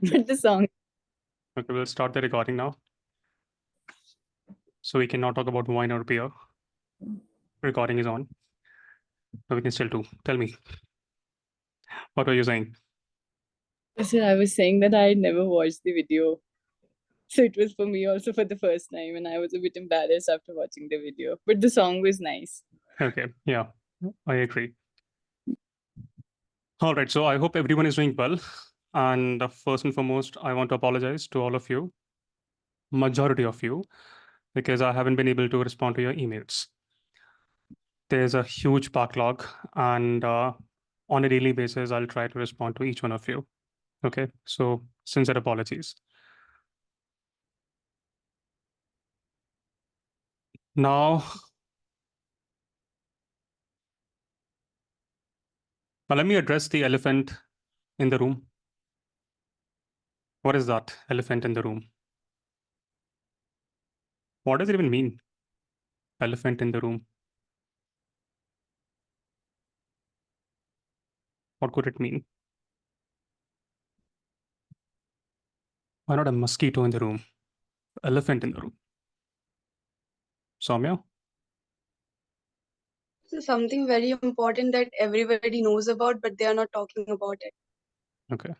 But the song. Okay, we'll start the recording now. So we can now talk about wine or beer. Recording is on. So we can still do. Tell me. What were you saying? So I was saying that I had never watched the video. So it was for me also for the first time, and I was a bit embarrassed after watching the video. But the song was nice. Okay, yeah, I agree. All right, so I hope everyone is doing well. And first and foremost, I want to apologize to all of you, majority of you, because I haven't been able to respond to your emails. There's a huge backlog, and on a daily basis, I'll try to respond to each one of you. Okay, so sincere apologies. Now, let me address the elephant in the room. What is that elephant in the room? What does it even mean? Elephant in the room. What could it mean? Why not a mosquito in the room? Elephant in the room. Soumya? So something very important that everybody knows about, but they are not talking about it. Okay.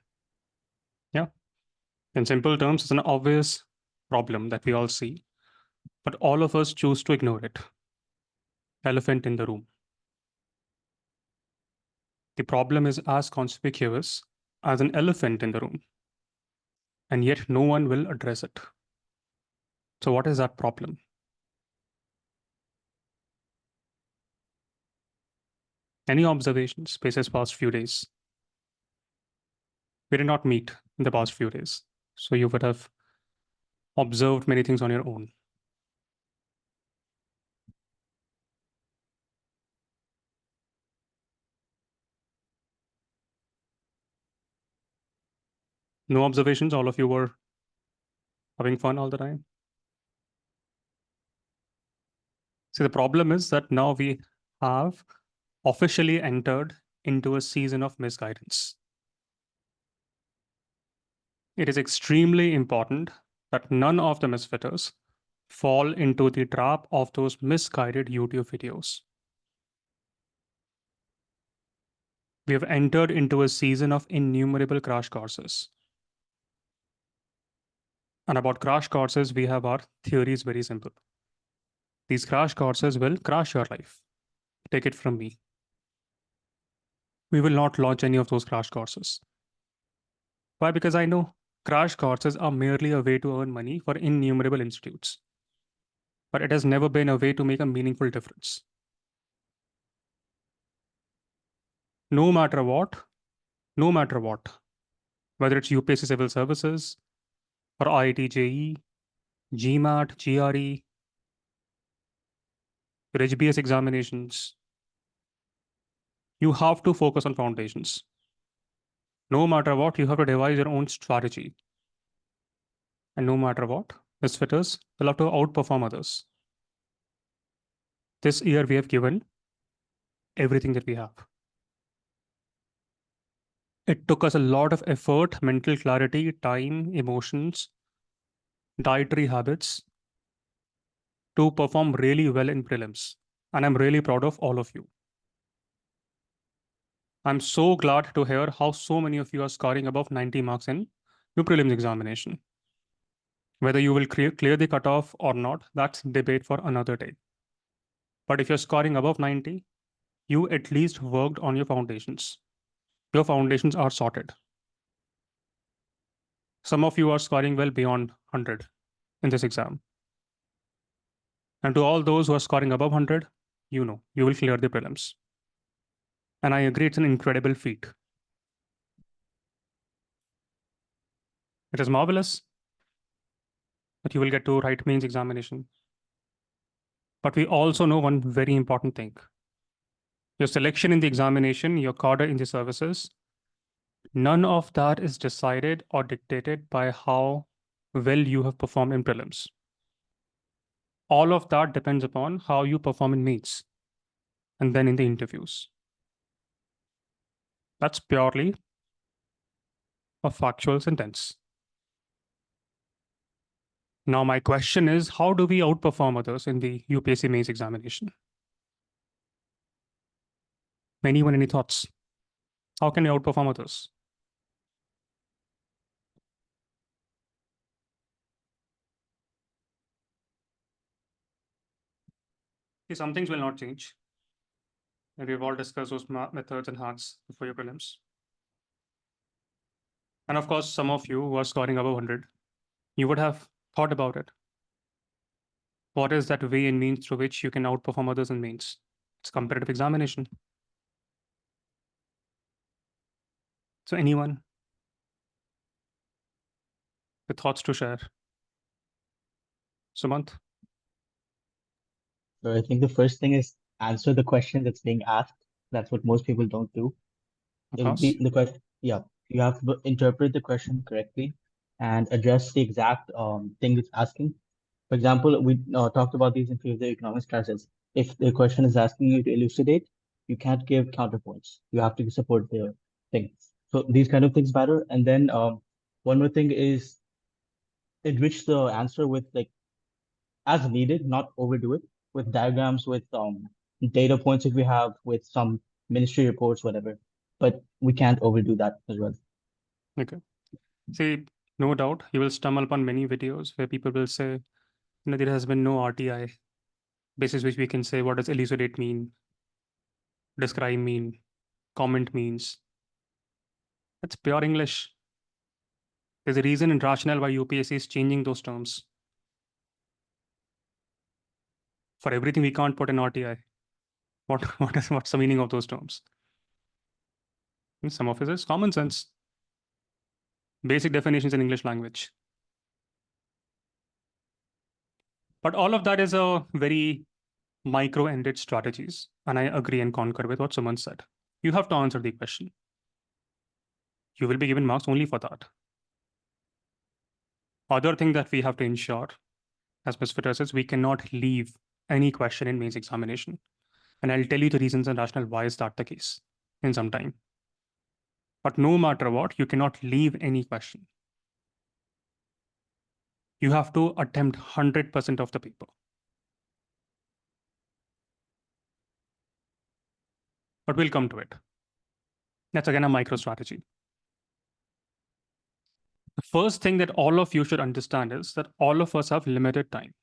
Yeah. In simple terms, it's an obvious problem that we all see, but all of us choose to ignore it. Elephant in the room. The problem is as conspicuous as an elephant in the room, and yet no one will address it. So, what is that problem? Any observations basis past few days? We did not meet in the past few days, so you would have observed many things on your own. No observations? All of you were having fun all the time? See, the problem is that now we have officially entered into a season of misguidance. It is extremely important that none of the misfitters fall into the trap of those misguided YouTube videos. We have entered into a season of innumerable crash courses. And about crash courses, we have our theories very simple. These crash courses will crash your life. Take it from me. We will not launch any of those crash courses. Why? Because I know crash courses are merely a way to earn money for innumerable institutes. But it has never been a way to make a meaningful difference. No matter what, whether it's UPSC Civil Services or IIT JEE, GMAT, GRE, your HBS examinations, you have to focus on foundations. No matter what, you have to devise your own strategy. And no matter what, misfitters will have to outperform others. This year, we have given everything that we have. It took us a lot of effort, mental clarity, time, emotions, dietary habits to perform really well in prelims. And I'm really proud of all of you. I'm so glad to hear how so many of you are scoring above 90 marks in your prelims examination. Whether you will clear the cutoff or not, that's debate for another day. But if you're scoring above 90, you at least worked on your foundations. Your foundations are sorted. Some of you are scoring well beyond 100 in this exam. And to all those who are scoring above 100, you know, you will clear the prelims. And I agree, it's an incredible feat. It is marvelous that you will get to write mains examination. But we also know one very important thing. Your selection in the examination, your cadre in the services, none of that is decided or dictated by how well you have performed in prelims. All of that depends upon how you perform in mains and then in the interviews. That's purely a factual sentence. Now, my question is, how do we outperform others in the UPSC mains examination? Anyone, any thoughts? How can we outperform others? See, some things will not change. And we've all discussed those methods and hacks for your prelims. And of course, some of you who are scoring above 100, you would have thought about it. What is that way and means through which you can outperform others in mains? It's competitive examination. So anyone with thoughts to share? Sumant? So I think the first thing is answer the question that's being asked. That's what most people don't do. Of It would course. be the question. Yeah, you have to interpret the question correctly and address the exact thing it's asking. For example, we talked about these in few of the economics classes. If the question is asking you to elucidate, you can't give counterpoints. You have to support the thing. So these kind of things matter. And then one more thing is enrich the answer with like as needed, not overdo it, with diagrams, with data points if we have, with some ministry reports, whatever. But we can't overdo that as well. Okay. See, no doubt you will stumble upon many videos where people will say, there has been no RTI, basis which we can say what does elucidate mean, describe mean, comment means. That's pure English. There's a reason and rationale why UPSC is changing those terms. For everything, we can't put an RTI. What's the meaning of those terms? And some of it is common sense. Basic definitions in English language. But all of that is a very micro-ended strategies. And I agree and concur with what someone said. You have to answer the question. You will be given marks only for that. Other thing that we have to ensure as MisFits is we cannot leave any question in mains examination. And I'll tell you the reasons and rationale why is that the case in some time. But no matter what, you cannot leave any question. You have to attempt 100% of the paper. But we'll come to it. That's again a micro strategy. The first thing that all of you should understand is that all of us have limited time.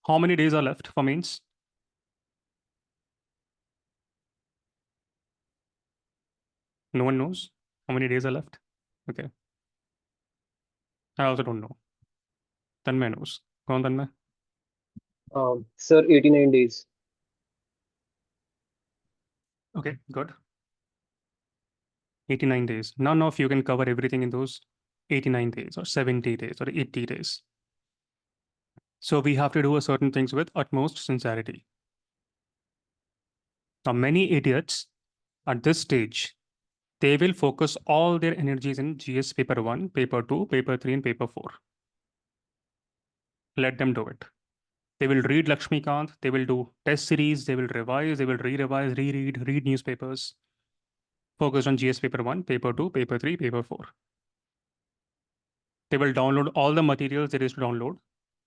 How many days are left for mains? No one knows how many days are left. Okay. I also don't know. Tanmay knows. Go on, Tanmay. Sir, 89 days. Okay, good. 89 days. None of you can cover everything in those 89 days or 70 days or 80 days. So we have to do a certain things with utmost sincerity. Now, many idiots at this stage, they will focus all their energies in GS paper 1, paper 2, paper 3, and paper 4. Let them do it. They will read Lakshmikant, they will do test series, they will revise, they will re-revise, reread, read newspapers. Focus on GS paper 1, paper 2, paper 3, paper 4. They will download all the materials there is to download,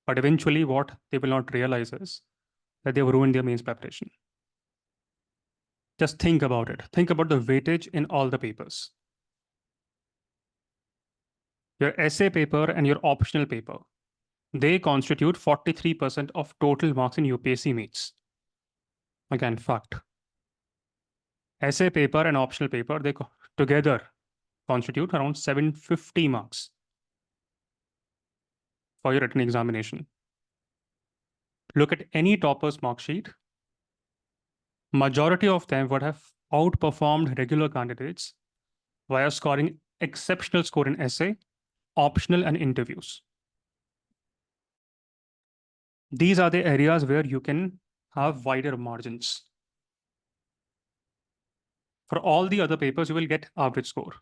but eventually what they will not realize is that they have ruined their mains preparation. Just think about it. Think about the weightage in all the papers. Your essay paper and your optional paper, they constitute 43% of total marks in UPSC mains. Again, fact. Essay paper and optional paper, they together constitute around 750 marks for your written examination. Look at any topper's mark sheet. Majority of them would have outperformed regular candidates via scoring exceptional score in essay, optional, and interviews. These are the areas where you can have wider margins. For all the other papers, you will get average score.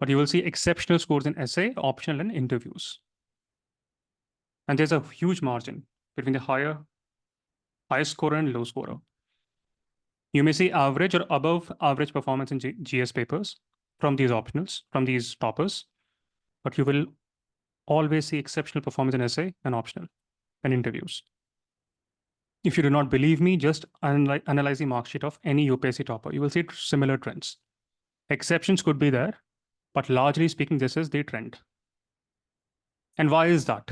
But you will see exceptional scores in essay, optional, and interviews. And there's a huge margin between the high scorer and low scorer. You may see average or above average performance in GS papers from these optionals, from these toppers, but you will always see exceptional performance in essay and optional and interviews. If you do not believe me, just analyze the mark sheet of any UPSC topper. You will see similar trends. Exceptions could be there, but largely speaking, this is the trend. And why is that?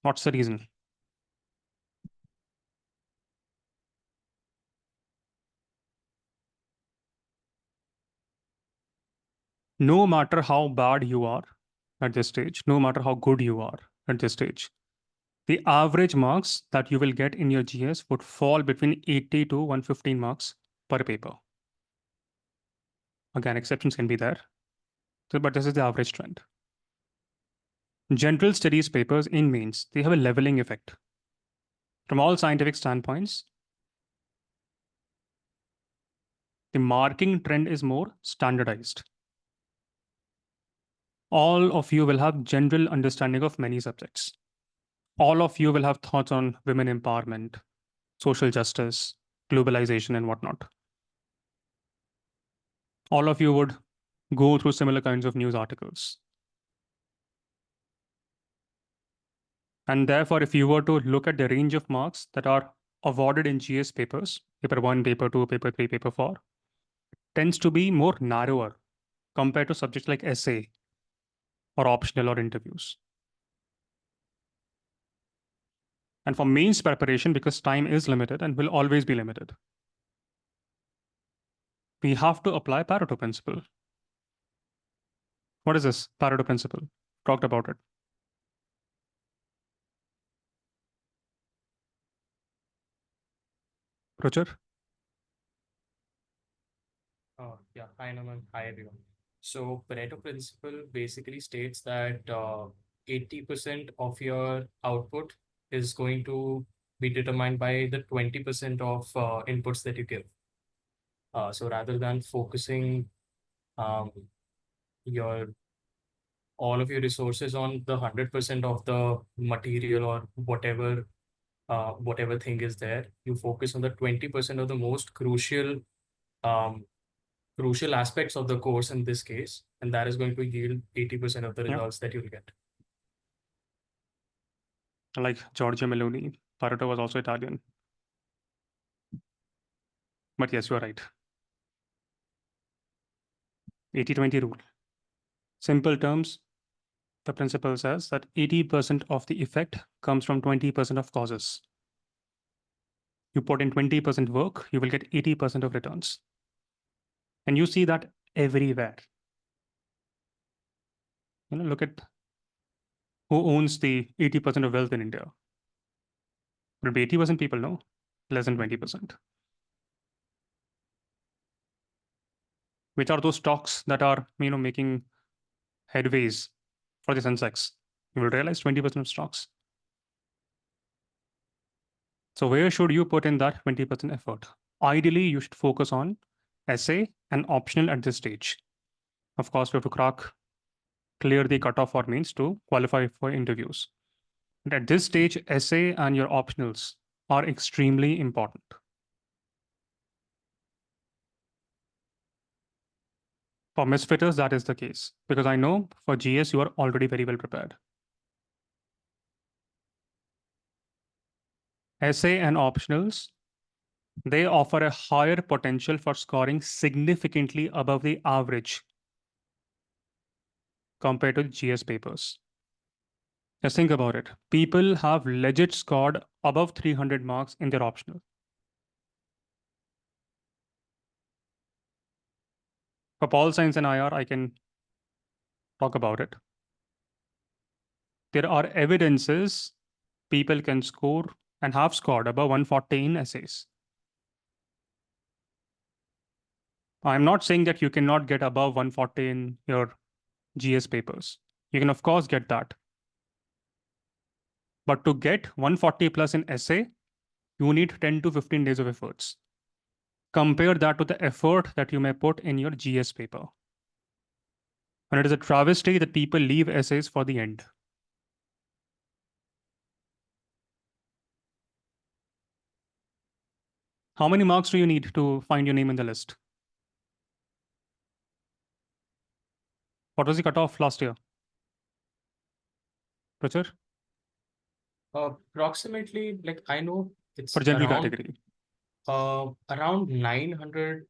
What's the reason? No matter how bad you are at this stage, no matter how good you are at this stage, the average marks that you will get in your GS would fall between 80 to 115 marks per paper. Again, exceptions can be there, but this is the average trend. General studies papers in mains, they have a leveling effect. From all scientific standpoints, the marking trend is more standardized. All of you will have general understanding of many subjects. All of you will have thoughts on women empowerment, social justice, globalization, and whatnot. All of you would go through similar kinds of news articles. And therefore, if you were to look at the range of marks that are awarded in GS papers, paper 1, paper 2, paper 3, paper 4, tends to be more narrower compared to subjects like essay or optional or interviews. And for mains preparation, because time is limited and will always be limited, we have to apply Pareto principle. What is this Pareto principle? Talked about it. Roger? Yeah, hi Naman, hi everyone. So Pareto principle basically states that 80% of your output is going to be determined by the 20% of inputs that you give. So rather than focusing um, your all of your resources on the 100% of the material or whatever thing is there, you focus on the 20% of the most um, crucial aspects of the course in this case, and that is going to yield 80% of the results that you'll get. Like Giorgio Meloni, Pareto was also Italian. But yes, you are right. 80-20 rule. Simple terms, the principle says that 80% of the effect comes from 20% of causes. You put in 20% work, you will get 80% of returns. And you see that everywhere. Look at who owns the 80% of wealth in India. Would it be 80% people? No, less than 20%. Which are those stocks that are making headways for the Sensex? You will realize 20% of stocks. So where should you put in that 20% effort? Ideally, you should focus on essay and optional at this stage. Of course, we have to clear the cutoff for means to qualify for interviews. And at this stage, essay and your optionals are extremely important. For MisFitters, that is the case, because I know for GS, you are already very well prepared. Essay and optionals, they offer a higher potential for scoring significantly above the average compared to GS papers. Just think about it. People have legit scored above 300 marks in their optional. For Pol Science and IR, I can talk about it. There are evidences people can score and have scored above 140 in essays. I'm not saying that you cannot get above 140 in your GS papers. You can, of course, get that. But to get 140 plus in essay, you need 10 to 15 days of efforts. Compare that to the effort that you may put in your GS paper. And it is a travesty that people leave essays for the end. How many marks do you need to find your name in the list? What was the cutoff last year? Prachur? Approximately, like I know it's For general around category. around 900,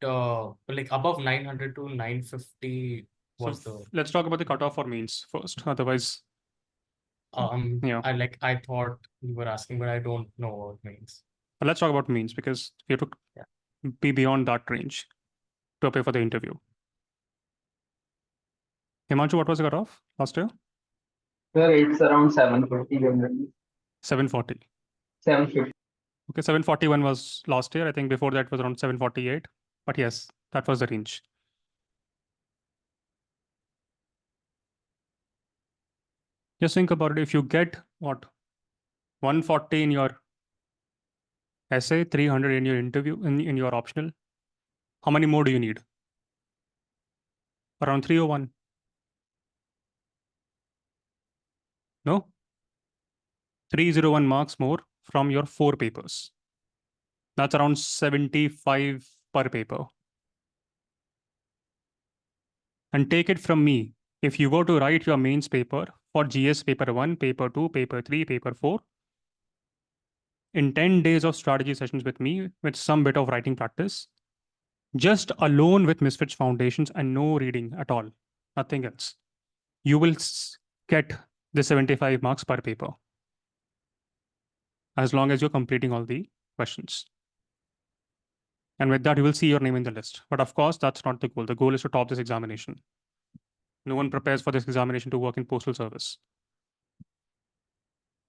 like above 900 to 950 So was the let's talk about the cutoff for mains first. Otherwise, yeah. I thought you were asking, but I don't know what it means. But let's talk about means because you have to be beyond that range to appear for the interview. Himanshu, what was the cutoff last year? Sir, it's around 750 generally. 740. 750. Okay, 741 was last year. I think before that was around 748. But yes, that was the range. Just think about it. If you get what? 140 in your essay, 300 in your interview, in your optional, how many more do you need? Around 301. No? 301 marks more from your 4 papers. That's around 75 per paper. And take it from me, if you were to write your mains paper for GS paper 1, paper 2, paper 3, paper 4, in 10 days of strategy sessions with me, with some bit of writing practice, just alone with MisFits foundations and no reading at all, nothing else, you will get the 75 marks per paper, as long as you're completing all the questions. And with that, you will see your name in the list. But of course, that's not the goal. The goal is to top this examination. No one prepares for this examination to work in postal service.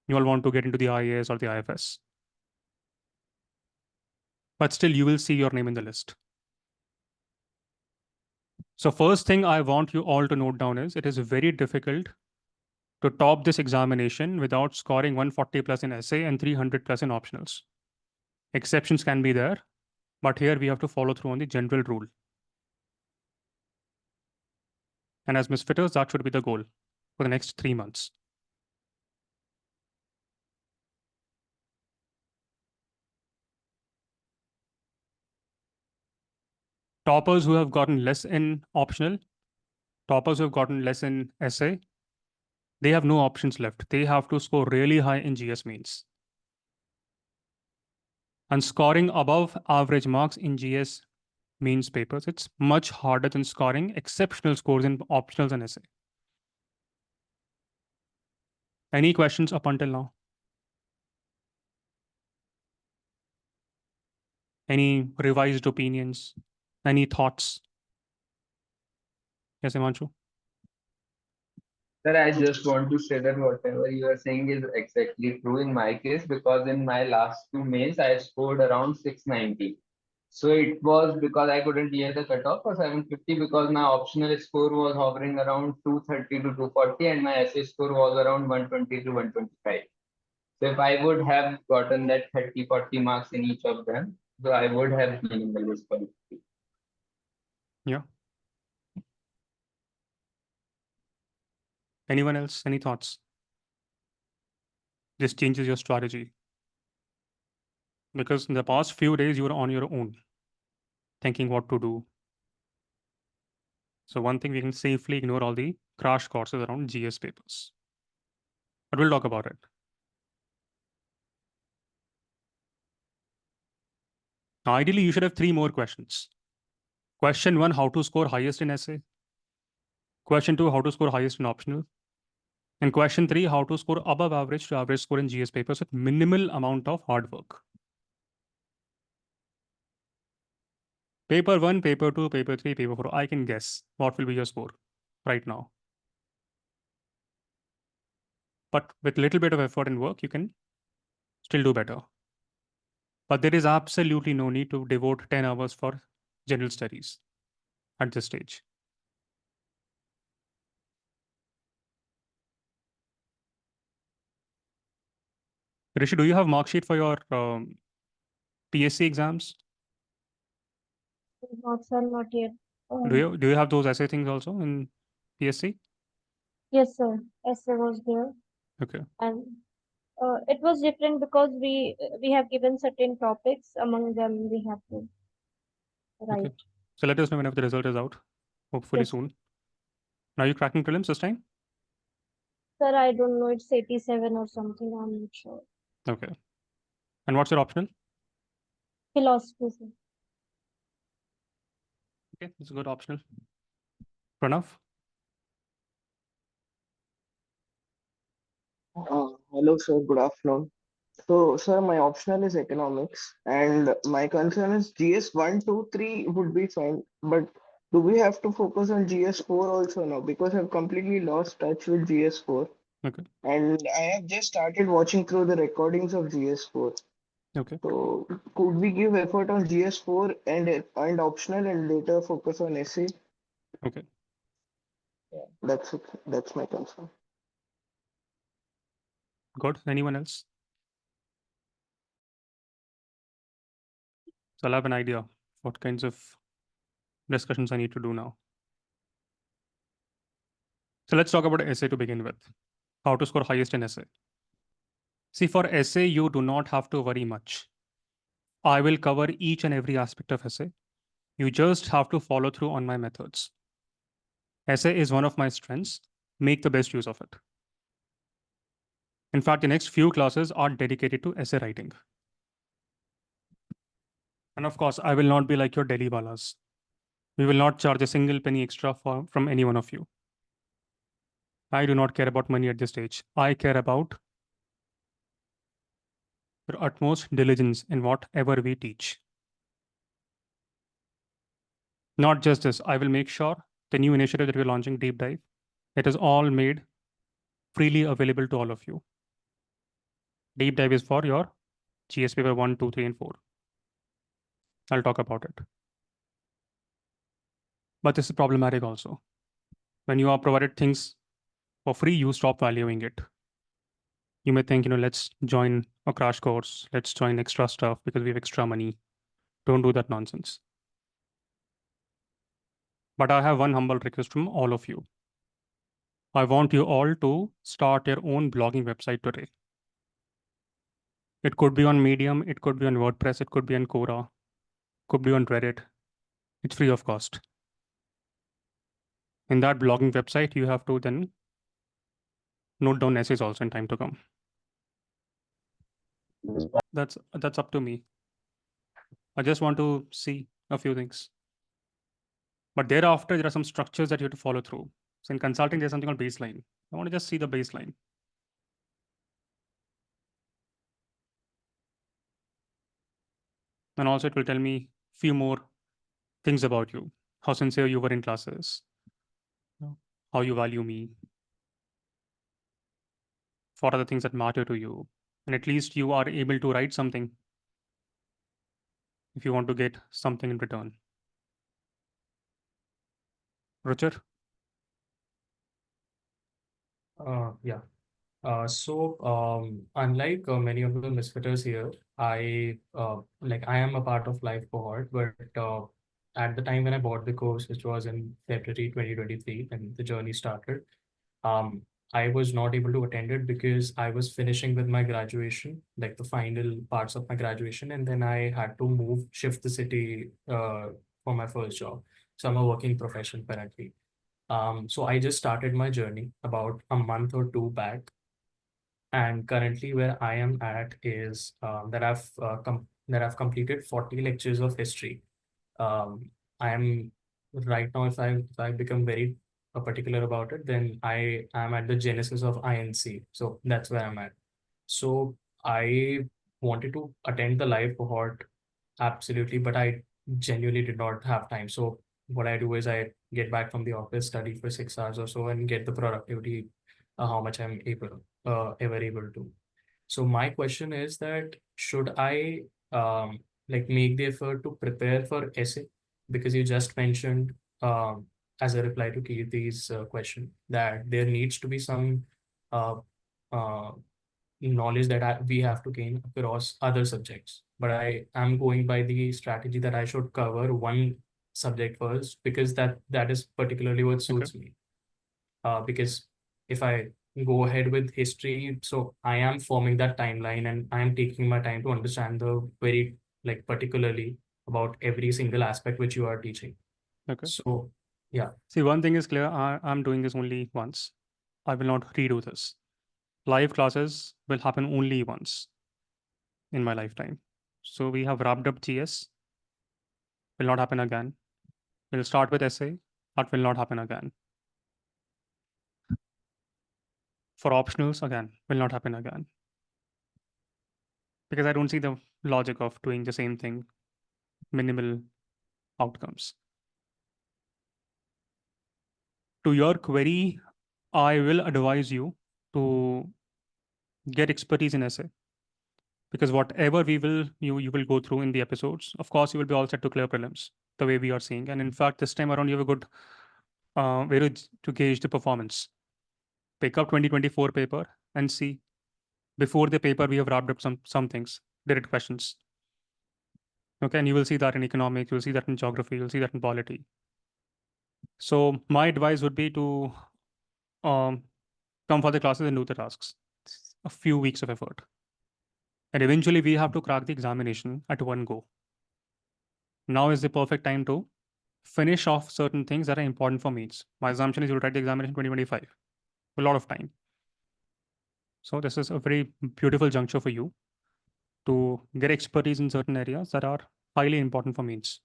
You all want to get into the IAS or the IFS. But still, you will see your name in the list. So first thing I want you all to note down is it is very difficult to top this examination without scoring 140 plus in essay and 300 plus in optionals. Exceptions can be there, but here we have to follow through on the general rule. And as MisFitters, that should be the goal for the next 3 months. Toppers who have gotten less in optional, toppers who have gotten less in essay, they have no options left. They have to score really high in GS mains. And scoring above average marks in GS mains papers, it's much harder than scoring exceptional scores in optionals and essay. Any questions up until now? Any revised opinions? Any thoughts? Yes, Himanshu? Sir, I just want to say that whatever you are saying is exactly true in my case because in my last 2 mains I scored around 690. So it was because I couldn't clear the cutoff for 750 because my optional score was hovering around 230 to 240 and my essay score was around 120 to 125. So if I would have gotten that 30-40 marks in each of them, so I would have been in the list for it. Yeah. Anyone else? Any thoughts? This changes your strategy. Because in the past few days, you were on your own, thinking what to do. So one thing, we can safely ignore all the crash courses around GS papers. But we'll talk about it. Now, ideally, you should have 3 more questions. Question 1, how to score highest in essay. Question 2, how to score highest in optional. And question 3, how to score above average to average score in GS papers with minimal amount of hard work. Paper 1, paper 2, paper 3, paper 4, I can guess what will be your score right now. But with little bit of effort and work, you can still do better. But there is absolutely no need to devote 10 hours for general studies at this stage. Rishi, do you have mark sheet for your PSC exams? Not, sir, not yet. Do you have those essay things also in PSC? Yes, sir. Essay was there. Okay. And It was different because we have given certain topics. Among them, we have to write. Okay. So let us know whenever the result is out. Hopefully Yes. soon. Now you cracking prelims this time? Sir, I don't know. It's 87 or something. I'm not sure. Okay. And what's your optional? Philosophy, sir. Okay, it's a good optional. Pranav? Hello, sir. Good afternoon. So, sir, my optional is economics, and my concern is GS 1, 2, 3 would be fine, but do we have to focus on GS 4 also now? Because I've completely lost touch with GS 4, Okay. and I have just started watching through the recordings of GS 4. Okay. So, could we give effort on GS 4 and optional, and later focus on essay? Okay. That's it. That's my concern. Good. Anyone else? So I'll have an idea what kinds of discussions I need to do now. So let's talk about essay to begin with. How to score highest in essay. See, for essay, you do not have to worry much. I will cover each and every aspect of essay. You just have to follow through on my methods. Essay is one of my strengths. Make the best use of it. In fact, the next few classes are dedicated to essay writing. And of course, I will not be like your Delhi balas. We will not charge a single penny extra from any one of you. I do not care about money at this stage. I care about your utmost diligence in whatever we teach. Not just this, I will make sure the new initiative that we're launching, Deep Dive, it is all made freely available to all of you. Deep Dive is for your GS paper 1, 2, 3, and 4. I'll talk about it. But this is problematic also. When you are provided things for free, you stop valuing it. You may think, let's join a crash course, let's join extra stuff because we have extra money. Don't do that nonsense. But I have one humble request from all of you. I want you all to start your own blogging website today. It could be on Medium, it could be on WordPress, it could be on Quora, could be on Reddit. It's free of cost. In that blogging website, you have to then note down essays also in time to come. That's up to me. I just want to see a few things. But thereafter, there are some structures that you have to follow through. So in consulting, there's something called baseline. I want to just see the baseline. And also it will tell me few more things about you, how sincere you were in classes, how you value me, what are the things that matter to you. And at least you are able to write something if you want to get something in return. Ruchir? Yeah. Unlike many of the misfitters here, I am a part of live cohort, but at the time when I bought the course, which was in February 2023, and the journey started, um, I was not able to attend it because I was finishing with my graduation, like the final parts of my graduation, and then I had to shift the city for my first job. So I'm a working professional currently. So I just started my journey about a month or two back, and currently where I am at is that I've completed 40 lectures of history. I am right now, if I become very particular about it, then I am at the genesis of INC. So that's where I'm at. So I wanted to attend the live cohort, absolutely, but I genuinely did not have time. So what I do is I get back from the office, study for 6 hours or so, and get the productivity, how much I'm ever able to. So my question is that should I make the effort to prepare for essay? Because you just mentioned as a reply to Kirti's question that there needs to be some uh, uh, knowledge that we have to gain across other subjects. But I am going by the strategy that I should cover one subject first because that is particularly what suits me. Because if I go ahead with history. So I am forming that timeline and I am taking my time to understand the very like particularly about every single aspect which you are teaching. Okay. So yeah. See, one thing is clear. I'm doing this only once. I will not redo this. Live classes will happen only once in my lifetime. So we have wrapped up GS. Will not happen again. We'll start with essay. That will not happen again. For optionals, again, will not happen again. Because I don't see the logic of doing the same thing, minimal outcomes. To your query, I will advise you to get expertise in essay. Because whatever you will go through in the episodes, of course, you will be all set to clear prelims, the way we are seeing. And in fact, this time around, you have a good way to gauge the performance. Pick up 2024 paper and see. Before the paper, we have wrapped up some things, direct questions. Okay, and you will see that in economics, you'll see that in geography, you'll see that in polity. So my advice would be to come for the classes and do the tasks. A few weeks of effort. And eventually we have to crack the examination at one go. Now is the perfect time to finish off certain things that are important for mains. My assumption is you'll write the examination 2025. A lot of time. So this is a very beautiful juncture for you to get expertise in certain areas that are highly important for mains.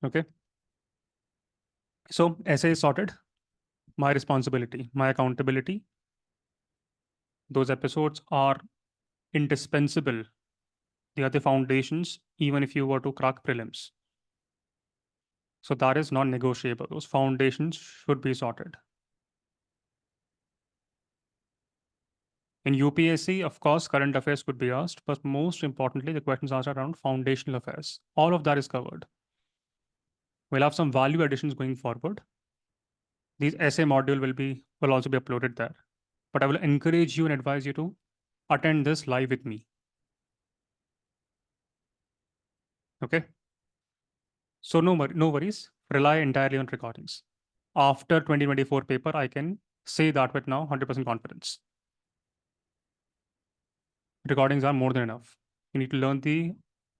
Okay. So essay is sorted. My responsibility, my accountability. Those episodes are indispensable. They are the foundations, even if you were to crack prelims. So that is non-negotiable. Those foundations should be sorted. In UPSC, of course, current affairs could be asked, but most importantly, the questions asked around foundational affairs. All of that is covered. We'll have some value additions going forward. These essay module will also be uploaded there. But I will encourage you and advise you to attend this live with me. Okay. So no worries. Rely entirely on recordings. After 2024 paper, I can say that with now 100% confidence. Recordings are more than enough. You need to learn the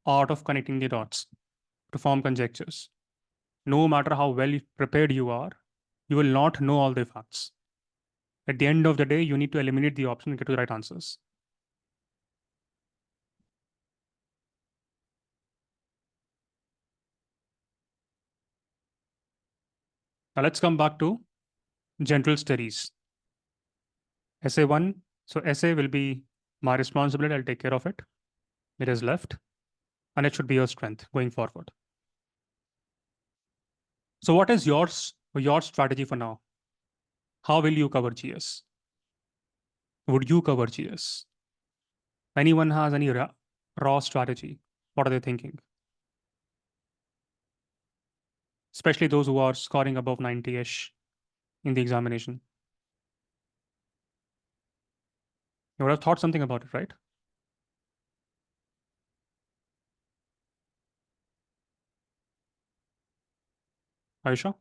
art of connecting the dots to form conjectures. No matter how well prepared you are, you will not know all the facts. At the end of the day, you need to eliminate the option and get to the right answers. Now let's come back to general studies. Essay 1. So essay will be my responsibility. I'll take care of it. It is left. And it should be your strength going forward. So what is your strategy for now? How will you cover GS? Would you cover GS? Anyone has any raw strategy? What are they thinking? Especially those who are scoring above 90-ish in the examination. You would have thought something about it, right? Aisha?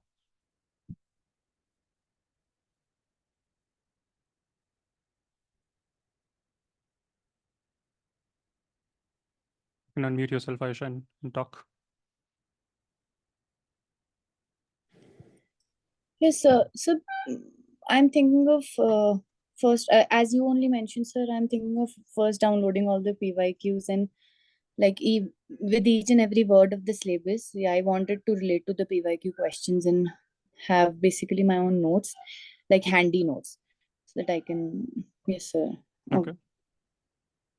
You can unmute yourself, Aisha, and talk. Yes, sir. So I'm thinking of first, as you only mentioned, sir, I'm thinking of first downloading all the PYQs and like with each and every word of the syllabus. Yeah, I wanted to relate to the PYQ questions and have basically my own notes, like handy notes, so that I can. Yes, sir. Okay.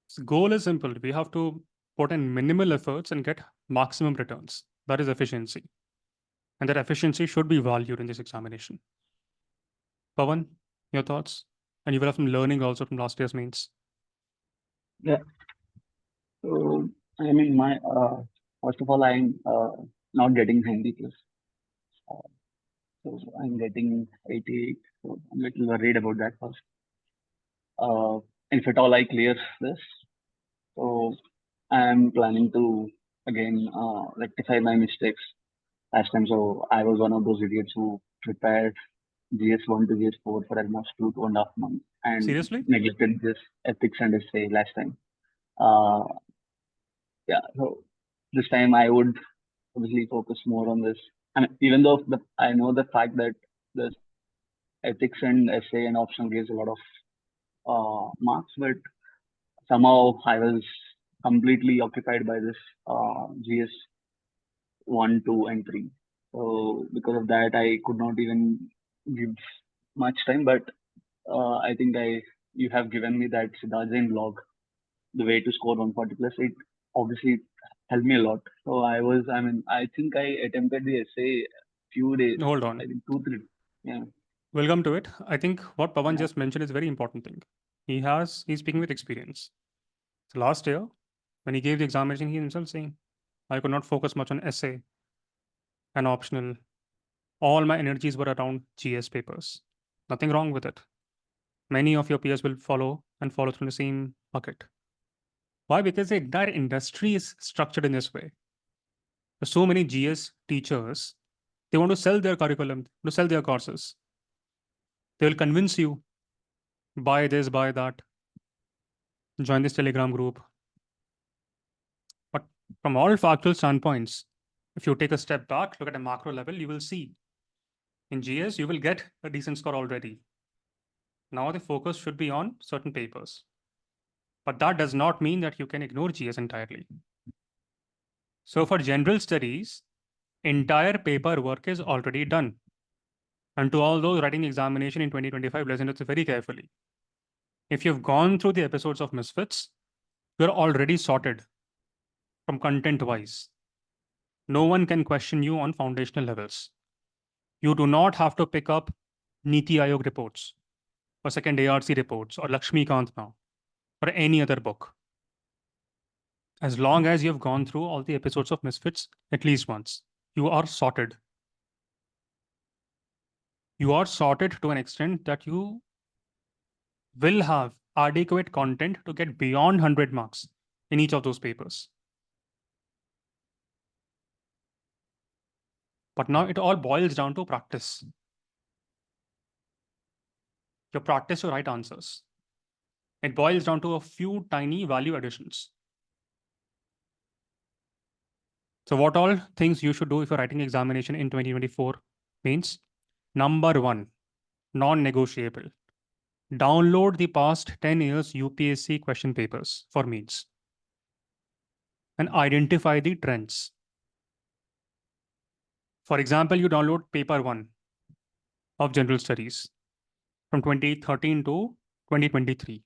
So goal is simple. We have to put in minimal efforts and get maximum returns. That is efficiency. And that efficiency should be valued in this examination. Pawan, your thoughts? And you will have some learning also from last year's mains. Yeah. So, I mean, first of all, I'm not getting 90 plus. So I'm getting 88. So I'm a little worried about that first. If at all I clear this, so I'm planning to again rectify my mistakes last time. So I was one of those idiots who prepared GS1 to GS4 for almost 2.5 months and Seriously? neglected this ethics and essay last time. Uh, yeah, so this time I would obviously focus more on this. I mean, even though I know the fact that this ethics and essay and optional gives a lot of marks, but somehow I was completely occupied by this GS 1, 2, and 3. So because of that, I could not even give much time. But I think you have given me that Siddharth log, the way to score 140 plus. It obviously helped me a lot. So I think I attempted the essay few days. Hold on. I think 2, 3. Yeah. We'll come to it. I think what Pavan Yeah. just mentioned is a very important thing. He's speaking with experience. So last year, when he gave the examination, he himself saying, I could not focus much on essay and optional. All my energies were around GS papers. Nothing wrong with it. Many of your peers will follow through the same bucket. Why? Because the entire industry is structured in this way. There's so many GS teachers, they want to sell their curriculum, to sell their courses. They will convince you, buy this, buy that, join this Telegram group. But from all factual standpoints, if you take a step back, look at a macro level, you will see in GS, you will get a decent score already. Now the focus should be on certain papers. But that does not mean that you can ignore GS entirely. So for general studies, entire paper work is already done. And to all those writing examination in 2025, listen to this very carefully. If you've gone through the episodes of MisFits, you're already sorted from content-wise. No one can question you on foundational levels. You do not have to pick up Niti Aayog reports or second ARC reports or Lakshmikant now or any other book. As long as you've gone through all the episodes of MisFits at least once, you are sorted. You are sorted to an extent that you will have adequate content to get beyond 100 marks in each of those papers. But now it all boils down to practice. You practice your right answers. It boils down to a few tiny value additions. So what all things you should do if you're writing examination in 2024 means, number one, non-negotiable. Download the past 10 years UPSC question papers for means and identify the trends. For example, you download paper 1 of general studies from 2013 to 2023.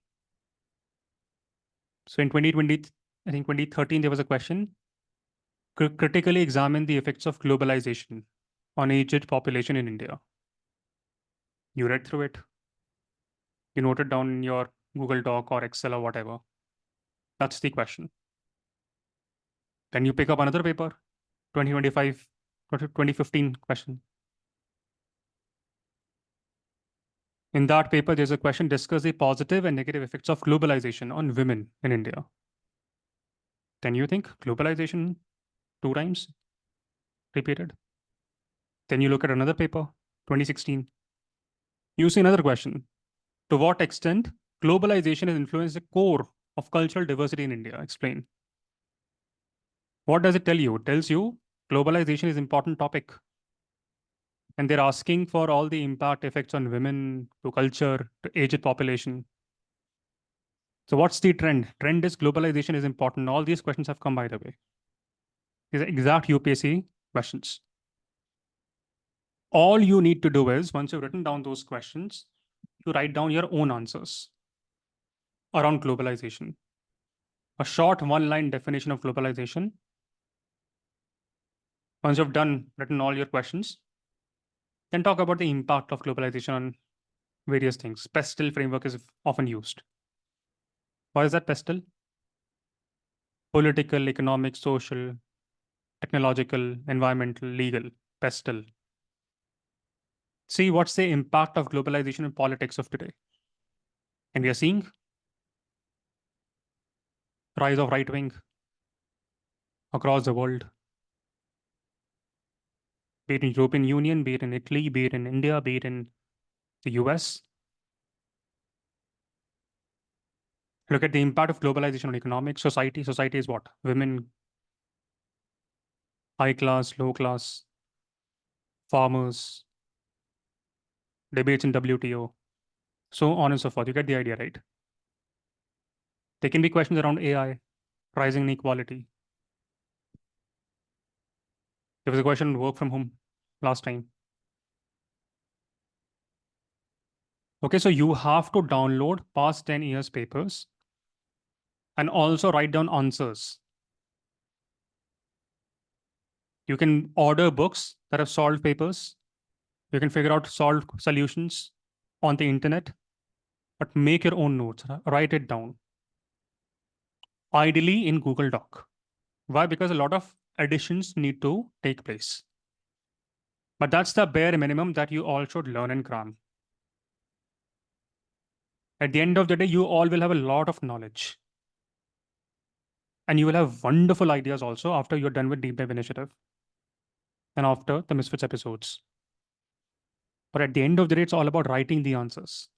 So in 2020, I think 2013, there was a question, critically examine the effects of globalization on aged population in India. You read through it. You note it down in your Google Doc or Excel or whatever. That's the question. Then you pick up another paper, 2025, 2015 question. In that paper, there's a question, discuss the positive and negative effects of globalization on women in India. Then you think globalization 2 times repeated. Then you look at another paper, 2016. You see another question. To what extent globalization has influenced the core of cultural diversity in India? Explain. What does it tell you? It tells you globalization is an important topic. And they're asking for all the impact effects on women, to culture, to aged population. So what's the trend? Trend is globalization is important. All these questions have come by the way. These are exact UPSC questions. All you need to do is, once you've written down those questions, you write down your own answers around globalization. A short one-line definition of globalization. Once you've written all your questions, then talk about the impact of globalization on various things. PESTEL framework is often used. What is that PESTEL? Political, economic, social, technological, environmental, legal, PESTEL. See what's the impact of globalization in politics of today. And we are seeing rise of right wing across the world. be it in European Union, be it in Italy, be it in India, be it in the US. Look at the impact of globalization on economic society. Society is what? Women, high class, low class, farmers, debates in WTO, so on and so forth. You get the idea, right? There can be questions around AI, rising inequality. There was a question on work from home last time. Okay, so you have to download past 10 years papers and also write down answers. You can order books that have solved papers. You can figure out solved solutions on the internet, but make your own notes, write it down. Ideally in Google Doc. Why? Because a lot of additions need to take place. But that's the bare minimum that you all should learn and cram. At the end of the day, you all will have a lot of knowledge. And you will have wonderful ideas also after you're done with Deep Dive Initiative and after the MisFits episodes. But at the end of the day, it's all about writing the answers.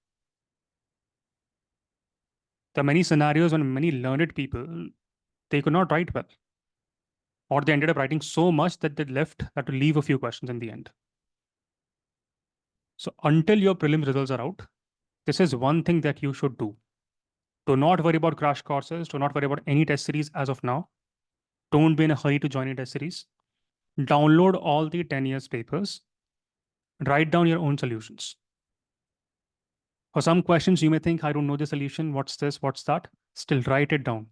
There are many scenarios when many learned people, they could not write well. Or they ended up writing so much that they had to leave a few questions in the end. So until your prelim results are out, this is one thing that you should do. Do not worry about crash courses. Do not worry about any test series as of now. Don't be in a hurry to join a test series. Download all the 10 years papers. Write down your own solutions. For some questions, you may think, I don't know the solution. What's this? What's that? Still write it down.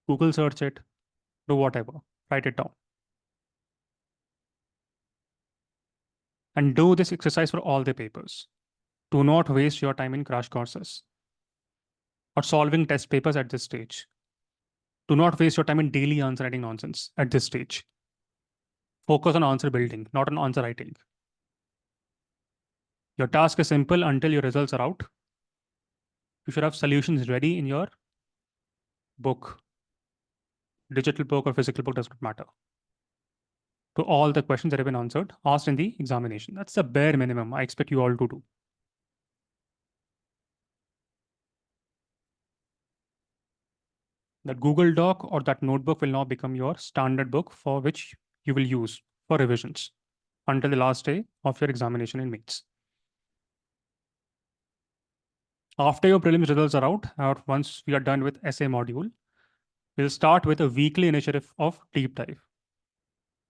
Google search it. Do whatever. Write it down. And do this exercise for all the papers. Do not waste your time in crash courses or solving test papers at this stage. Do not waste your time in daily answer writing nonsense at this stage. Focus on answer building, not on answer writing. Your task is simple until your results are out. You should have solutions ready in your book. Digital book or physical book does not matter. To all the questions that have been answered, asked in the examination. That's the bare minimum I expect you all to do. That Google Doc or that notebook will now become your standard book for which you will use for revisions until the last day of your examination in mains. After your prelims results are out, or once we are done with essay module, we'll start with a weekly initiative of deep dive.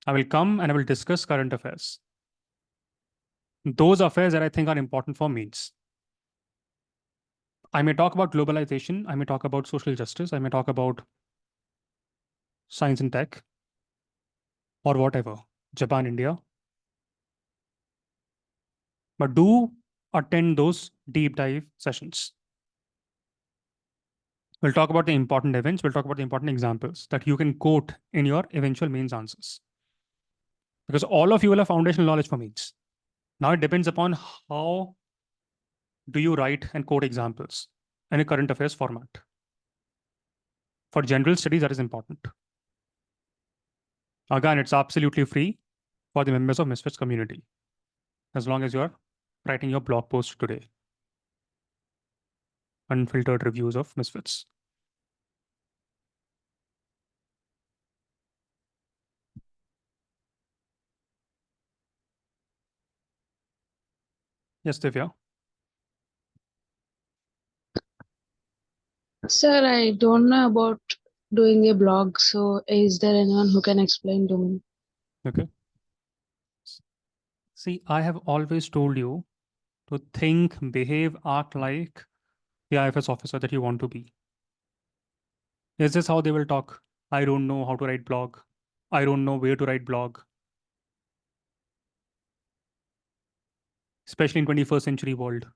I will come and I will discuss current affairs. Those affairs that I think are important for mains. I may talk about globalization, I may talk about social justice, I may talk about science and tech, or whatever, Japan, India. But do attend those deep dive sessions. We'll talk about the important events, we'll talk about the important examples that you can quote in your eventual mains answers. Because all of you will have foundational knowledge for mains. Now it depends upon how do you write and quote examples in a current affairs format. For general studies, that is important. Again, it's absolutely free for the members of MisFits community, as long as you're writing your blog post today. Unfiltered reviews of MisFits. Yes, Divya. Sir, I don't know about doing a blog, so is there anyone who can explain to me? Okay. See, I have always told you to think, behave, act like the IFS officer that you want to be. Is this how they will talk? I don't know how to write blog. I don't know where to write blog. Especially in 21st century world.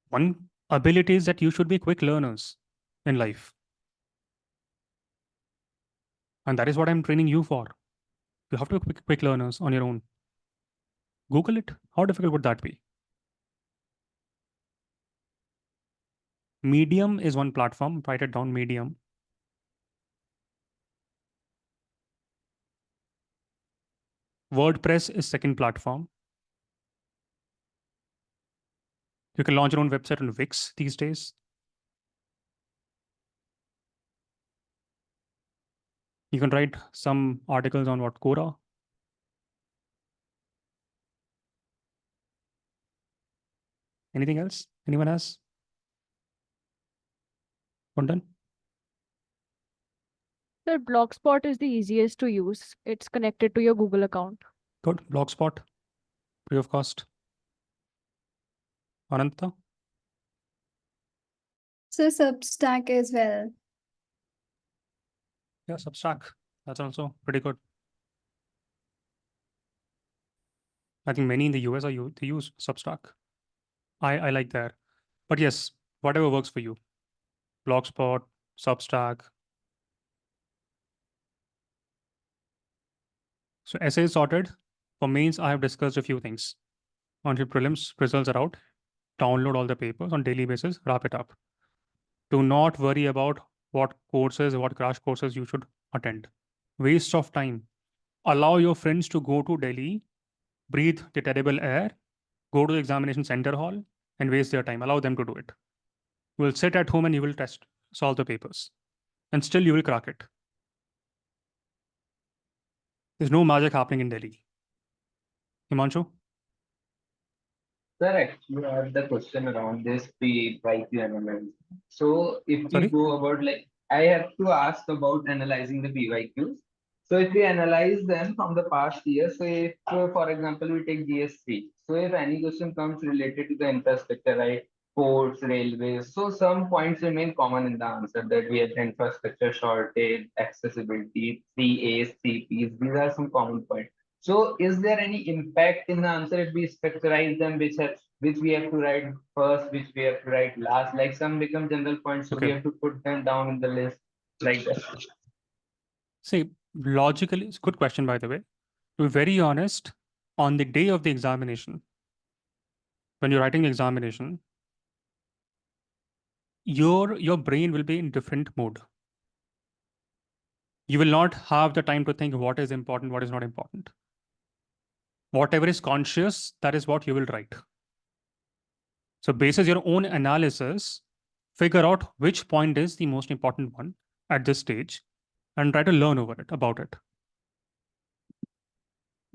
One ability is that you should be quick learners in life. And that is what I'm training you for. You have to be quick learners on your own. Google it. How difficult would that be? Medium is one platform. Write it down, Medium. WordPress is second platform. You can launch your own website on Wix these days. You can write some articles on what Quora. Anything else? Anyone has? One done? Sir, Blogspot is the easiest to use. It's connected to your Google account. Good. Blogspot, free of cost. Ananta? So Substack as well. Yeah, Substack. That's also pretty good. I think many in the US they use Substack. I like that. But yes, whatever works for you. Blogspot, Substack. So essays sorted. For mains, I have discussed a few things. Until prelims results are out, download all the papers on daily basis, wrap it up. Do not worry about what courses, what crash courses you should attend. Waste of time. Allow your friends to go to Delhi, breathe the terrible air, go to the examination center hall, and waste their time. Allow them to do it. You will sit at home and you will solve the papers. And still you will crack it. There's no magic happening in Delhi. Himanshu? Sir, actually, I have the question around this PYQ analysis. So, if we Sorry? go about I have to ask about analyzing the PYQs. So, if we analyze them from the past year, so if, for example, we take GS3, so if any question comes related to the infrastructure, right, ports, railways, so some points remain common in the answer that we have the infrastructure shortage, accessibility, 3As, 3Ps, these are some common points. So is there any impact in the answer if we structurize them, which we have to write first, which we have to write last? Like some become general points, so we have to put them down in the list like that. See, logically, it's a good question, by the way. To be very honest, on the day of the examination, when you're writing the examination, your brain will be in different mode. You will not have the time to think what is important, what is not important. Whatever is conscious, that is what you will write. So basis your own analysis, figure out which point is the most important one at this stage and try to learn about it.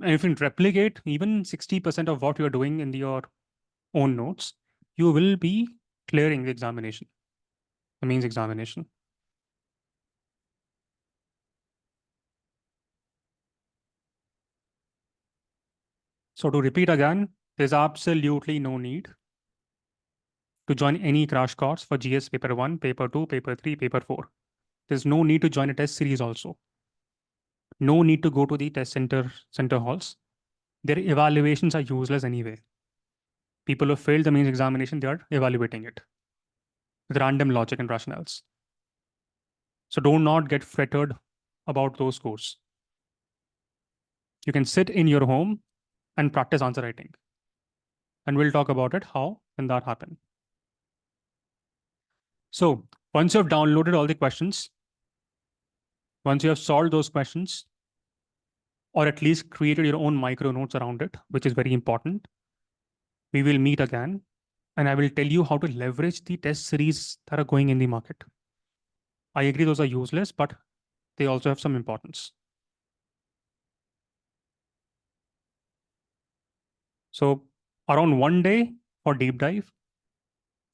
And if you replicate even 60% of what you're doing in your own notes, you will be clearing the examination, the means examination. So to repeat again, there's absolutely no need to join any crash course for GS paper 1, paper 2, paper 3, paper 4. There's no need to join a test series also. No need to go to the test center halls. Their evaluations are useless anyway. People who failed the mains examination, they are evaluating it with random logic and rationales. So do not get fretted about those scores. You can sit in your home and practice answer writing. And we'll talk about it, how can that happen. So once you have downloaded all the questions, once you have solved those questions, or at least created your own micro notes around it, which is very important, we will meet again and I will tell you how to leverage the test series that are going in the market. I agree those are useless, but they also have some importance. So around 1 day for deep dive,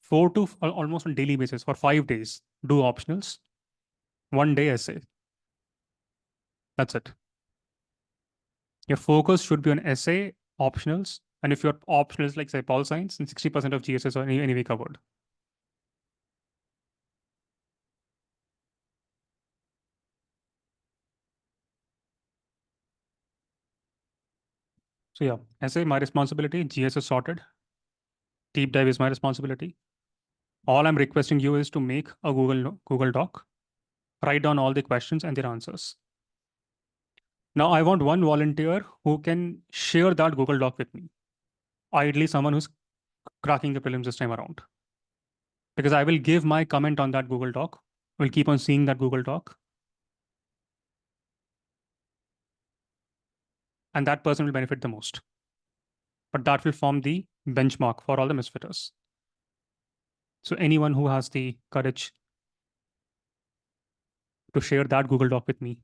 4 to almost on daily basis for 5 days, do optionals, 1 day essay. That's it. Your focus should be on essay, optionals, and if your optionals like say Pol Science, then 60% of GSS are anyway covered. So yeah, essay, my responsibility, GS is sorted. Deep dive is my responsibility. All I'm requesting you is to make a Google Doc, write down all the questions and their answers. Now I want one volunteer who can share that Google Doc with me. Ideally someone who's cracking the prelims this time around. Because I will give my comment on that Google Doc. We'll keep on seeing that Google Doc. and that person will benefit the most. But that will form the benchmark for all the misfitters. So anyone who has the courage to share that Google Doc with me.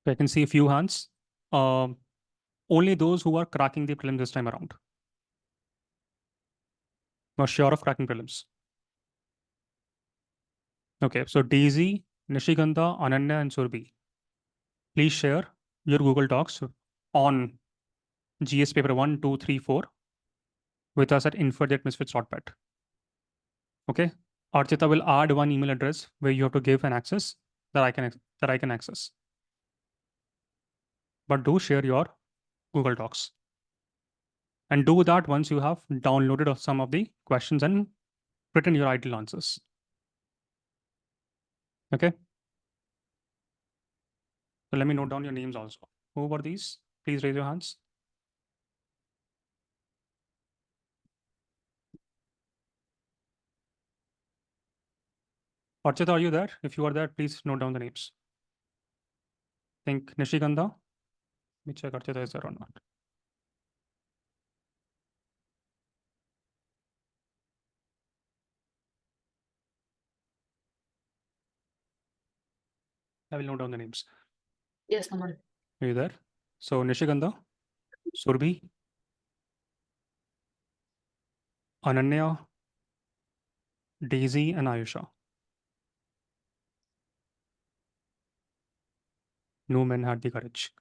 So I can see a few hands. Only those who are cracking the prelims this time around. Not sure of cracking prelims. Okay, so Daisy, Nishigandha, Ananya, and Surbi, please share your Google Docs on GS paper 1, 2, 3, 4 with us at info@misfits.pet. Okay, Archita will add one email address where you have to give an access that I can access. But do share your Google Docs. And do that once you have downloaded some of the questions and written your ideal answers. Okay. So let me note down your names also. Who were these? Please raise your hands. Archita, are you there? If you are there, please note down the names. Think Nishigandha. Let me check Archita is there or not. I will note down the names. Yes, Aman. Are you there? So Nishigandha, Surbi, Ananya, Daisy, and Ayusha. No men had the courage.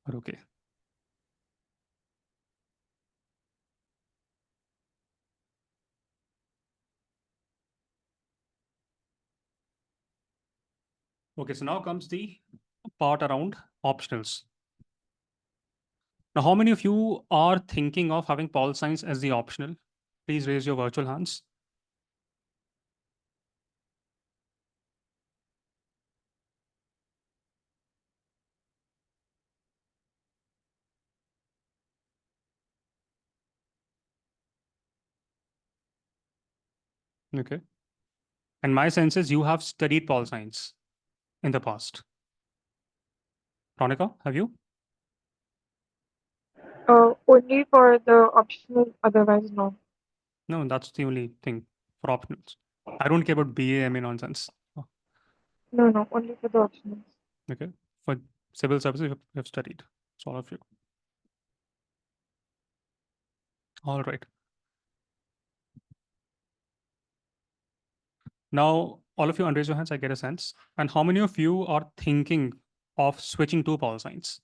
But okay. Okay, so now comes the part around optionals. Now, how many of you are thinking of having pol science as the optional? Please raise your virtual hands. Okay. And my sense is you have studied pol science in the past. Ronika, have you? Only for the optional, otherwise no. No, that's the only thing for optionals. I don't care about BA, MA nonsense. Oh, No, only for the optionals. okay. For civil services, you have studied. It's all of you. All right. Now, all of you unraise your hands, I get a sense. And how many of you are thinking of switching to pol science?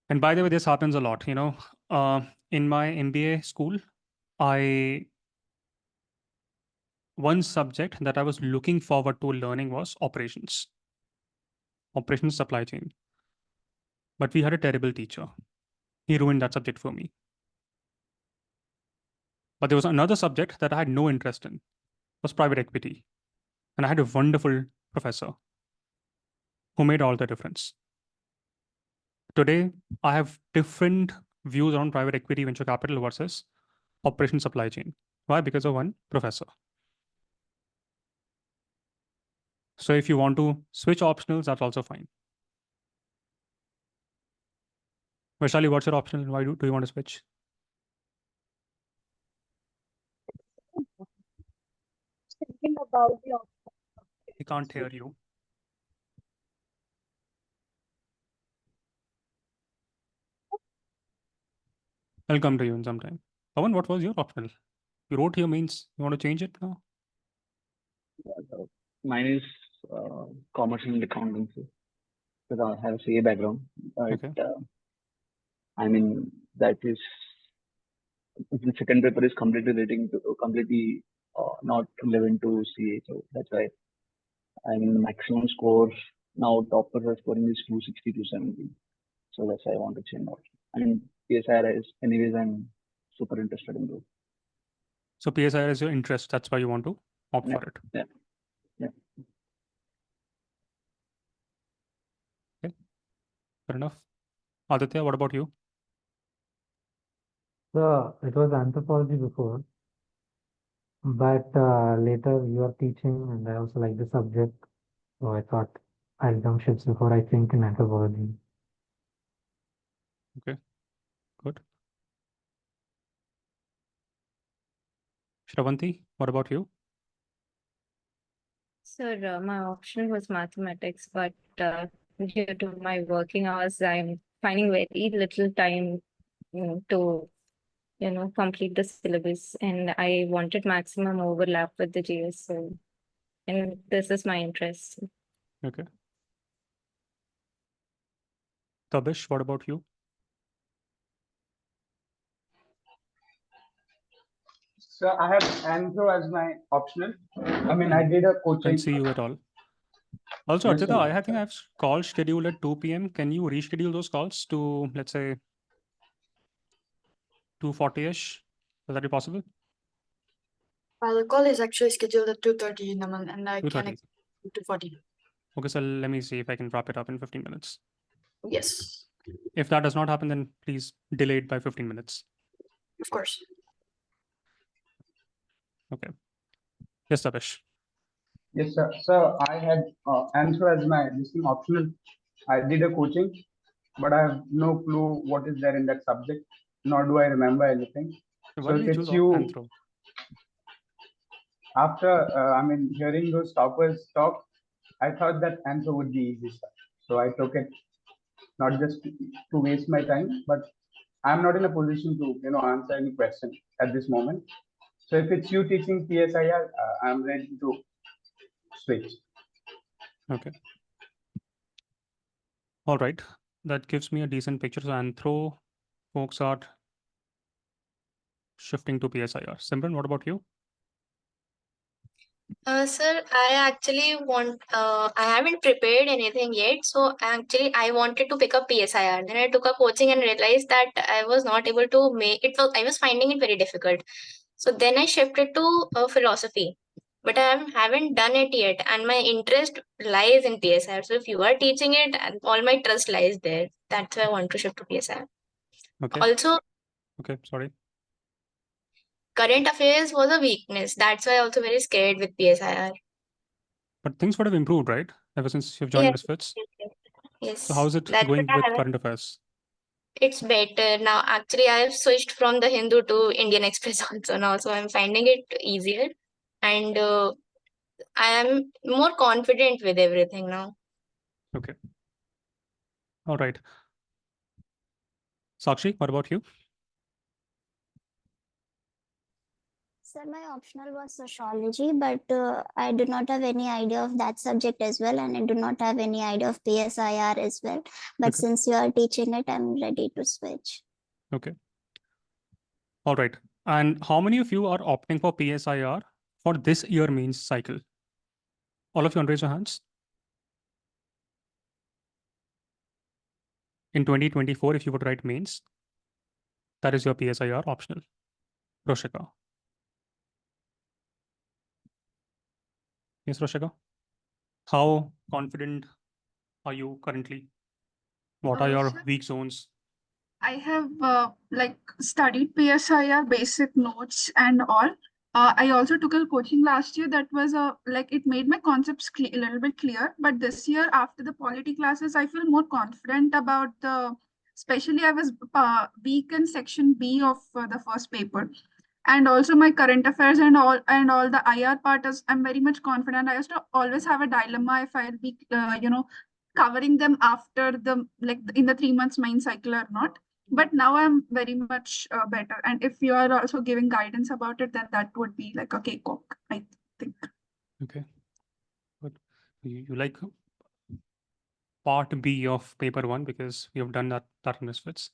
And by the way, this happens a lot. In my MBA school, one subject that I was looking forward to learning was operations supply chain. But we had a terrible teacher. He ruined that subject for me. But there was another subject that I had no interest in, was private equity. And I had a wonderful professor who made all the difference. Today, I have different views on private equity, venture capital versus operation supply chain. Why? Because of one professor. So if you want to switch optionals, that's also fine. Vaishali, what's your optional? Why do you want to switch? Thinking about the I can't hear you. I'll come to you in some time. Pawan, what was your optional? You wrote here means you want to change it now? Mine is commercial and accountancy because I have a CA background. But Okay. I mean, that is the second paper is completely not relevant to CA. So that's why I mean, the maximum score now toppers are scoring is 260 to 70. So that's why I want to change out. I mean, PSIR is anyways, I'm super interested in those. So PSIR is your interest. That's why you want to opt for it. Yeah. Okay. Fair enough. Aditya, what about you? So it was anthropology before, but later you are teaching, and I also like the subject, so I thought I'll jump ships before I think in anthropology. Okay, good. Shravanti, what about you? Sir, my option was mathematics, but due to my working hours, I'm finding very little time, to, complete the syllabus, and I wanted maximum overlap with the GS. So, and this is my interest. Okay. Tabish, what about you? So I have Anthro as my optional. I mean, I did a coaching. Can't see you at all. Also, Yes, Archita, sir. I think I have calls scheduled at 2 p.m. Can you reschedule those calls to, let's say, 2:40-ish? Is that be possible? The call is actually scheduled at 2:30, Naman, and I can 2:30. accept 2:40. Okay, so let me see if I can wrap it up in 15 minutes. Yes, If that does not happen, then please delay it by 15 minutes. of course. Okay. Yes, Tabish. Yes, sir. So I had Anthro as my listening optional. I did a coaching, but I have no clue what is there in that subject, nor do I remember anything. Why So did if you it's choose you, Anthro? after hearing those toppers talk, I thought that Anthro would be easy, sir. So I took it, not just to waste my time, but I'm not in a position to answer any question at this moment. So if it's you teaching PSIR, I'm ready to switch. Okay. All right. That gives me a decent picture. So Anthro folks are shifting to PSIR. Simran, what about you? Sir, I actually I haven't prepared anything yet. So actually, I wanted to pick up PSIR. Then I took a coaching and realized that I was not able to make it. I was finding it very difficult. So then I shifted to philosophy, but haven't done it yet. And my interest lies in PSIR. So if you are teaching it, and all my trust lies there. That's why I want to shift to PSIR. Okay. Also, Okay, sorry. current affairs was a weakness. That's why I'm also very scared with PSIR. But things would have improved, right? Ever since you've joined Yes, MisFits. yes. So how's it That's what going I with haven't. current affairs? It's better now. Actually, I have switched from the Hindu to Indian Express also now, so I'm finding it easier, and I am more confident with everything now. Okay. All right. Sakshi, what about you? Sir, my optional was sociology, but I do not have any idea of that subject as well, and I do not have any idea of PSIR as well. But Okay. since you are teaching it, I'm ready to switch. Okay. All right. And how many of you are opting for PSIR for this year mains cycle? All of you, raise your hands. In 2024, if you would write mains, that is your PSIR optional. Roshika. Yes, Roshika. How confident are you currently? What are your Sir, weak zones? I have studied PSIR basic notes and all. I also took a coaching last year that was it made my concepts a little bit clear. But this year, after the polity classes, I feel more confident about especially I was weak in section B of the first paper, and also my current affairs and all the IR part is I'm very much confident. I used to always have a dilemma if I'll be covering them after the in the 3 months main cycle or not. But now I'm very much better. And if you are also giving guidance about it, then that would be like a cakewalk, I think. Okay. Good. You like part B of paper 1 because we have done that in MisFits.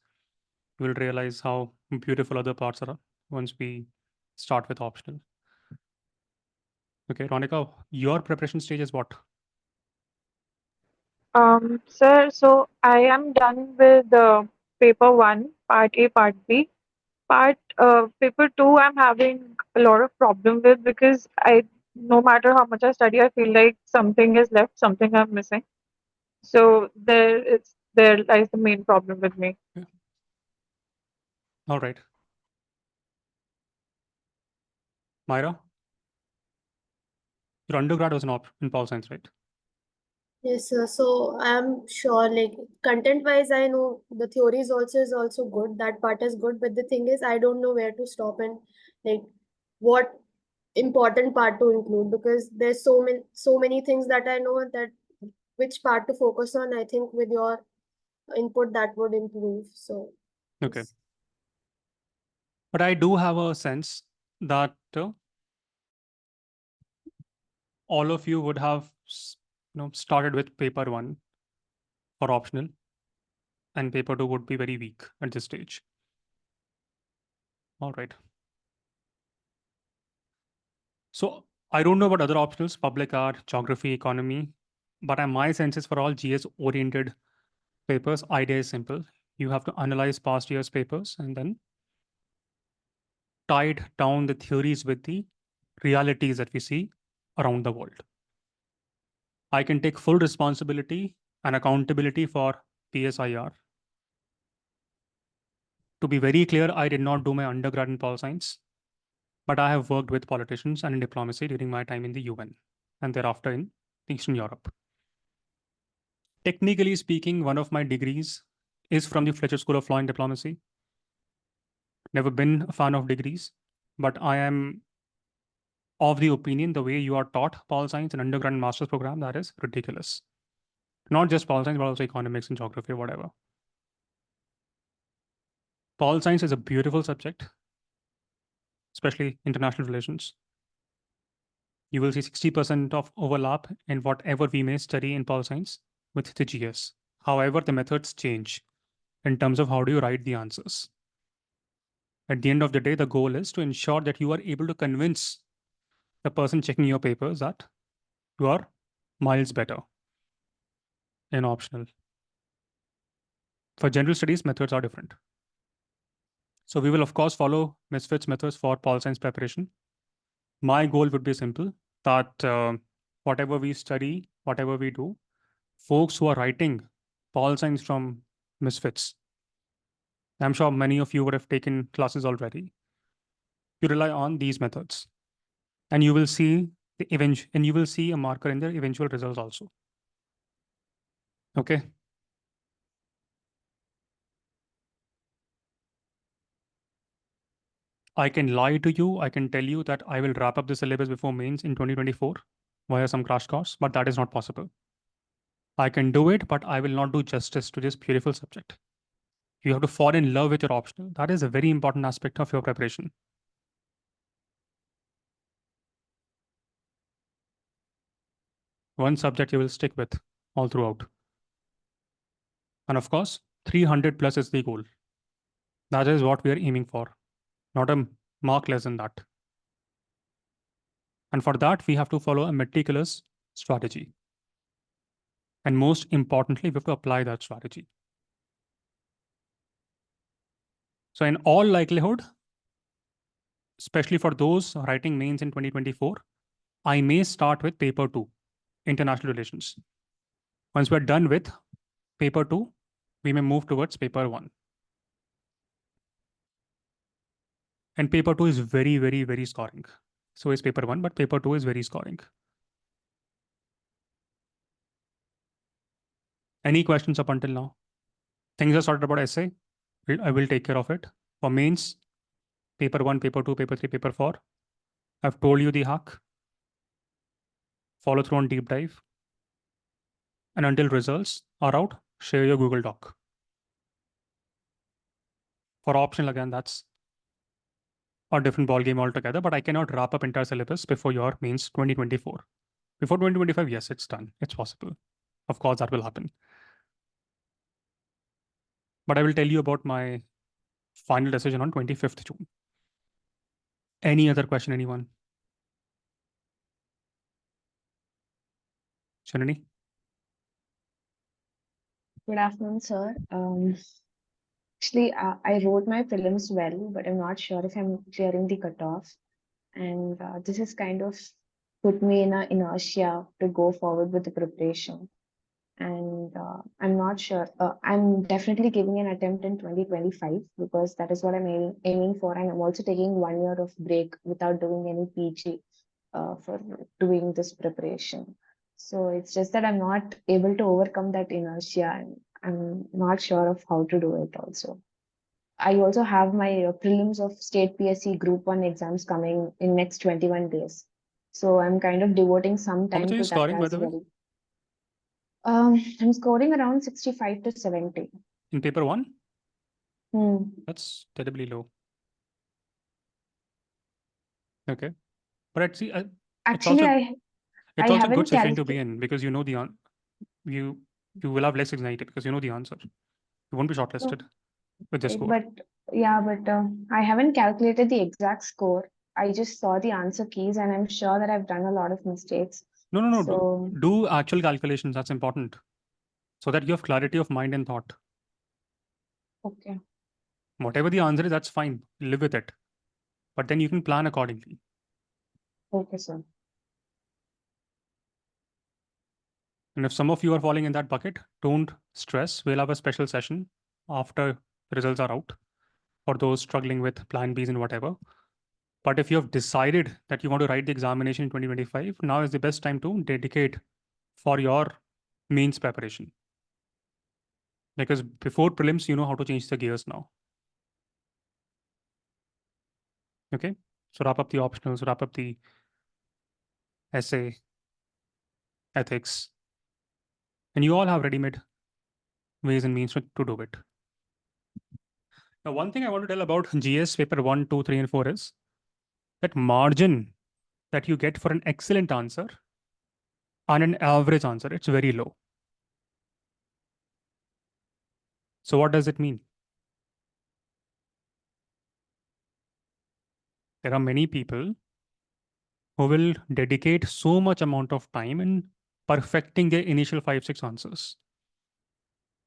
You will realize how beautiful other parts are once we start with optional. Okay, Ronika, your preparation stage is what? Sir, so I am done with paper one, part A, part B. Paper two, I'm having a lot of problem with because no matter how much I study, I feel like something is left, something I'm missing. So there lies the main problem with me. All right. Myra, your undergrad was in Pol Science, right? Yes, sir. So I'm sure, like content-wise, I know the theories also is also good. That part is good, but the thing is, I don't know where to stop and like what important part to include because there's so many things that I know that which part to focus on. I think with your input that would improve. So Okay. yes. But I do have a sense that all of you would have started with paper 1 for optional, and paper 2 would be very weak at this stage. All right. So I don't know about other optionals, public art, geography, economy, but my sense is for all GS oriented papers, idea is simple. You have to analyze past year's papers and then tie down the theories with the realities that we see around the world. I can take full responsibility and accountability for PSIR. To be very clear, I did not do my undergrad in pol science, but I have worked with politicians and in diplomacy during my time in the UN and thereafter in Eastern Europe. Technically speaking, one of my degrees is from the Fletcher School of Law and Diplomacy. Never been a fan of degrees, but I am of the opinion the way you are taught pol science and undergrad and master's program, that is ridiculous. Not just pol science, but also economics and geography, whatever. Pol science is a beautiful subject, especially international relations. You will see 60% of overlap in whatever we may study in pol science with the GS. However, the methods change in terms of how do you write the answers. At the end of the day, the goal is to ensure that you are able to convince the person checking your papers that you are miles better in optional. For general studies, methods are different. So we will, of course, follow MisFits methods for pol science preparation. My goal would be simple, that whatever we study, whatever we do, folks who are writing pol science from MisFits, I'm sure many of you would have taken classes already. You rely on these methods, and you will see you will see a marker in the eventual results also. Okay. I can lie to you. I can tell you that I will wrap up the syllabus before mains in 2024 via some crash course, but that is not possible. I can do it, but I will not do justice to this beautiful subject. You have to fall in love with your optional. That is a very important aspect of your preparation. One subject you will stick with all throughout. And of course, 300 plus is the goal. That is what we are aiming for, not a mark less than that. And for that, we have to follow a meticulous strategy. And most importantly, we have to apply that strategy. So in all likelihood, especially for those writing mains in 2024, I may start with paper 2, international relations. Once we're done with paper 2, we may move towards paper 1. And paper 2 is very, very, very scoring. So is paper 1, but paper 2 is very scoring. Any questions up until now? Things are sorted about essay. I will take care of it. For mains, paper 1, paper 2, paper 3, paper 4. I've told you the hack. Follow through on deep dive. And until results are out, share your Google Doc. For optional, again, that's a different ballgame altogether, but I cannot wrap up entire syllabus before your mains 2024. Before 2025, yes, it's done. It's possible. Of course, that will happen. But I will tell you about my final decision on 25th June. Any other question, anyone? Shanani? Good afternoon, sir. Actually, I wrote my prelims well, but I'm not sure if I'm clearing the cutoff. And this has kind of put me in an inertia to go forward with the preparation. And I'm not sure. I'm definitely giving an attempt in 2025 because that is what I'm aiming for. And I'm also taking 1 year of break without doing any PG for doing this preparation. So it's just that I'm not able to overcome that inertia, and I'm not sure of how to do it also. I also have my prelims of state PSC Group 1 exams coming in next 21 days. So I'm kind of devoting some How much time are you to that scoring, by as the way? well. I'm scoring around 65 to 70. In paper one? Hmm. That's terribly low. Okay. But it's Actually, also I it's also a good haven't situation to be calculated. in because you know you will have less anxiety because you know the answer. You won't be shortlisted with this score. But I haven't calculated the exact score. I just saw the answer keys, and I'm sure that I've done a lot of mistakes. No. So Do actual calculations. That's important, so that you have clarity of mind and thought. okay. Whatever the answer is, that's fine. Live with it. But then you can plan accordingly. Okay, sir. And if some of you are falling in that bucket, don't stress. We'll have a special session after the results are out for those struggling with plan Bs and whatever. But if you have decided that you want to write the examination in 2025, now is the best time to dedicate for your means preparation. Because before prelims, you know how to change the gears now. Okay, so wrap up the optionals, wrap up the essay, ethics, and you all have ready-made ways and means to do it. Now, one thing I want to tell about GS paper 1, 2, 3, and 4 is that margin that you get for an excellent answer and an average answer, it's very low. So what does it mean? There are many people who will dedicate so much amount of time in perfecting their initial 5-6 answers.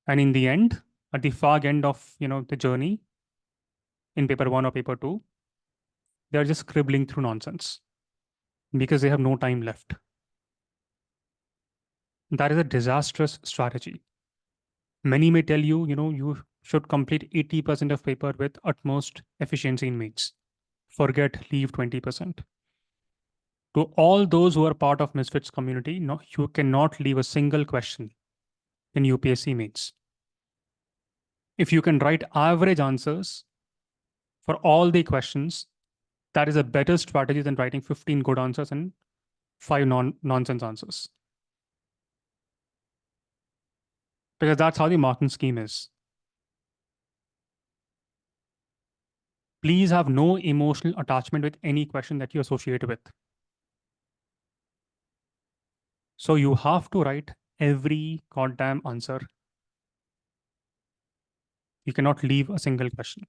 And in the end, at the far end of the journey, in paper 1 or paper 2, they're just scribbling through nonsense because they have no time left. That is a disastrous strategy. Many may tell you, you should complete 80% of paper with utmost efficiency in maths. Forget, leave 20%. To all those who are part of MisFits community, no, you cannot leave a single question in UPSC maths. If you can write average answers for all the questions, that is a better strategy than writing 15 good answers and 5 nonsense answers. Because that's how the marking scheme is. Please have no emotional attachment with any question that you associate with. So you have to write every goddamn answer. You cannot leave a single question.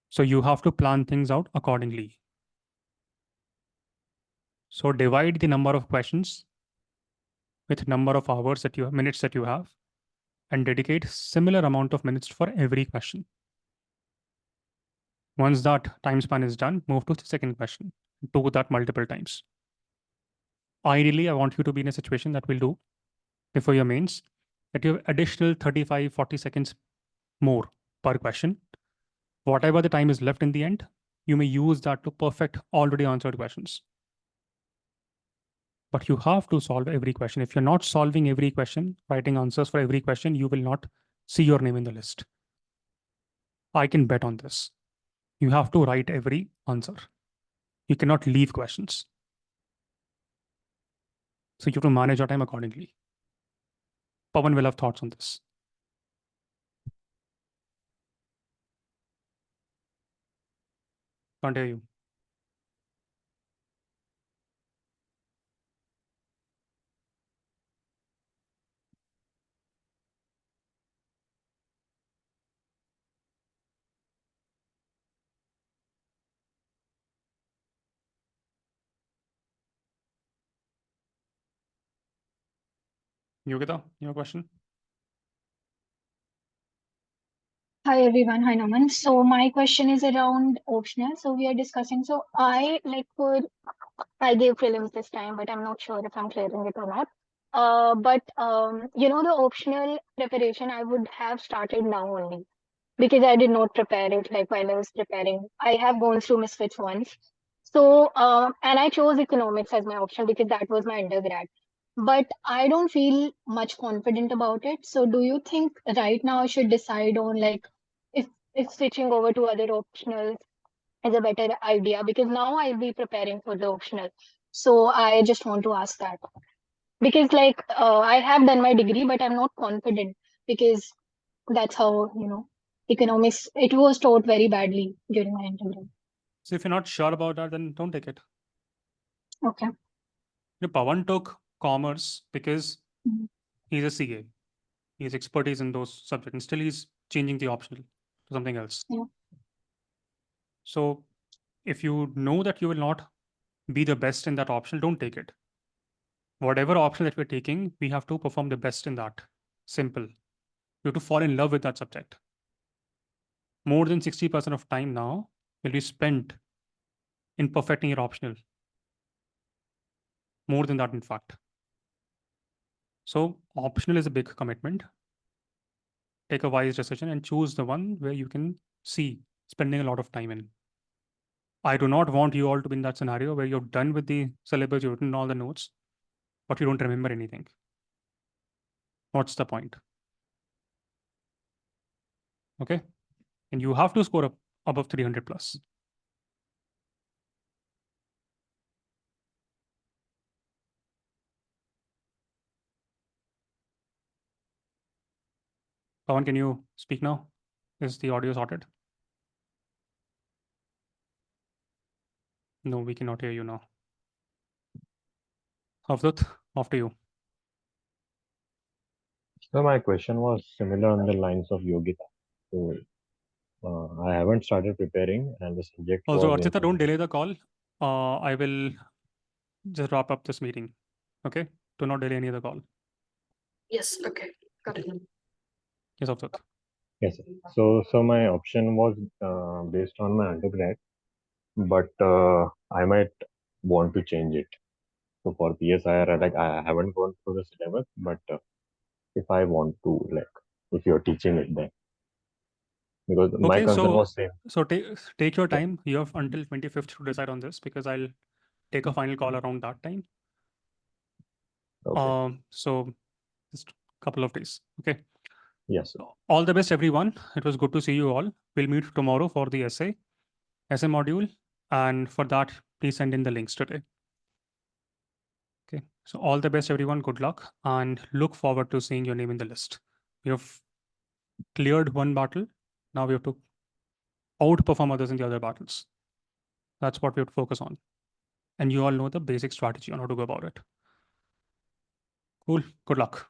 So you have to plan things out accordingly. So divide the number of questions with number of hours that you have, minutes that you have, and dedicate similar amount of minutes for every question. Once that time span is done, move to the second question. Do that multiple times. Ideally, I want you to be in a situation that will do before your mains, that you have additional 35, 40 seconds more per question. Whatever the time is left in the end, you may use that to perfect already answered questions. But you have to solve every question. If you're not solving every question, writing answers for every question, you will not see your name in the list. I can bet on this. You have to write every answer. You cannot leave questions. So you have to manage your time accordingly. Pawan will have thoughts on this. Can't hear you. Yogita, your question? Hi everyone, hi Naman. So my question is around optional. So we are discussing. So I gave prelims this time, but I'm not sure if I'm clearing it or not. But you know, the optional preparation I would have started now only because I did not prepare it like while I was preparing. I have gone through MisFits once. So, and I chose economics as my option because that was my undergrad. But I don't feel much confident about it. So, do you think right now I should decide on like if switching over to other optionals is a better idea? Because now I'll be preparing for the optional. So, I just want to ask that because like I have done my degree, but I'm not confident because that's how, you know, economics, it was taught very badly during my undergrad. So if you're not sure about that, then don't take it. Okay. Pawan took commerce because he's a CA. He has expertise in those subjects, and still he's changing the optional to something else. Yeah. So if you know that you will not be the best in that option, don't take it. Whatever option that we're taking, we have to perform the best in that. Simple. You have to fall in love with that subject. More than 60% of time now will be spent in perfecting your optional. More than that, in fact. So optional is a big commitment. Take a wise decision and choose the one where you can see spending a lot of time in. I do not want you all to be in that scenario where you're done with the syllabus, you've written all the notes, but you don't remember anything. What's the point? Okay. And you have to score up above 300 plus. Pawan, can you speak now? Is the audio sorted? No, we cannot hear you now. Avdut, after you. So my question was similar on the lines of Yogita. So I haven't started preparing, and the subject Also, was Archita, don't delay the call. I will just wrap up this meeting. Okay? Do not delay any other call. Yes, okay, got it. Yes, Avdut. Yes. So my option was based on my undergrad, but I might want to change it. So for PSIR, like I haven't gone through the syllabus, but if I want to, like, if you're teaching it, then because my Okay, concern was same. so take your time. You have until 25th to decide on this because I'll take a final call around that time. Okay. So just a couple of days. Okay. Yes. So all the best, everyone. It was good to see you all. We'll meet tomorrow for the essay module, and for that, please send in the links today. Okay. So all the best, everyone. Good luck, and look forward to seeing your name in the list. We have cleared one battle. Now we have to outperform others in the other battles. That's what we have to focus on. And you all know the basic strategy on how to go about it. Cool. Good luck.